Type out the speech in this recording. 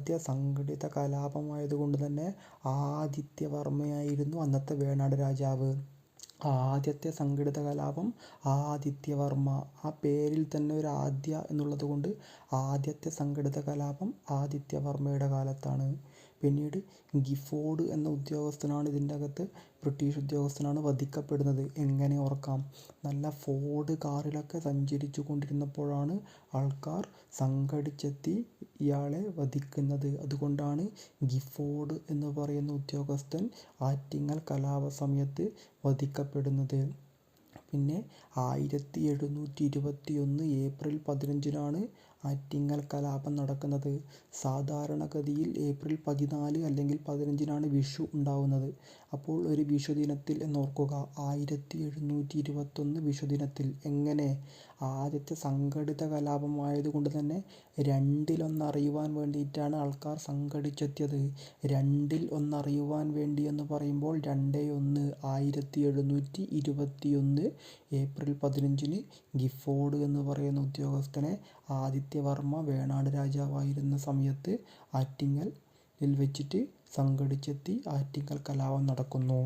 ആദ്യ സംഘടിത കലാപമായതുകൊണ്ട് തന്നെ ആദിത്യവർമ്മയായിരുന്നു അന്നത്തെ വേണാട് രാജാവ്. ആദ്യത്തെ സംഘടിത കലാപം ആദിത്യവർമ്മ. ആ പേരിൽ തന്നെ ഒരു ആദ്യ എന്നുള്ളത് കൊണ്ട് ആദ്യത്തെ സംഘടിത കലാപം ആദിത്യവർമ്മയുടെ കാലത്താണ്. പിന്നീട് ഗിഫോർഡ് എന്ന ഉദ്യോഗസ്ഥനാണ് ഇതിൻ്റെ അകത്ത് ബ്രിട്ടീഷ് ഉദ്യോഗസ്ഥനാണ് വധിക്കപ്പെടുന്നത്. എങ്ങനെ ഓർക്കാം? നല്ല ഫോർഡ് കാറിലൊക്കെ സഞ്ചരിച്ചു കൊണ്ടിരുന്നപ്പോഴാണ് ആൾക്കാർ സംഘടിച്ചെത്തി ഇയാളെ വധിക്കുന്നത്. അതുകൊണ്ടാണ് ഗിഫോർഡ് എന്ന് പറയുന്ന ഉദ്യോഗസ്ഥൻ ആറ്റിങ്ങൽ കലാപ സമയത്ത് വധിക്കപ്പെടുന്നത്. പിന്നെ 1721 ഏപ്രിൽ 15 ആറ്റിങ്ങൽ കലാപം നടക്കുന്നത്. സാധാരണഗതിയിൽ ഏപ്രിൽ 14 അല്ലെങ്കിൽ 15 വിഷു ഉണ്ടാവുന്നത്. അപ്പോൾ ഒരു വിഷു ദിനത്തിൽ എന്നോർക്കുക, 1721 വിഷു ദിനത്തിൽ. എങ്ങനെ? ആദ്യത്തെ സംഘടിത കലാപമായതുകൊണ്ട് തന്നെ രണ്ടിലൊന്നറിയുവാൻ വേണ്ടിയിട്ടാണ് ആൾക്കാർ സംഘടിച്ചെത്തിയത്. രണ്ടിൽ ഒന്നറിയുവാൻ വേണ്ടി എന്ന് പറയുമ്പോൾ 2-1 1721 ഏപ്രിൽ 15 ഗിഫോർഡ് എന്ന് പറയുന്ന ഉദ്യോഗസ്ഥനെ ആദിത്യവർമ്മ വേണാട് രാജാവായിരുന്ന സമയത്ത് ആറ്റിങ്ങലിൽ വെച്ചിട്ട് സംഘടിച്ചെത്തി ആറ്റിങ്ങൽ കലാപം നടക്കുന്നു.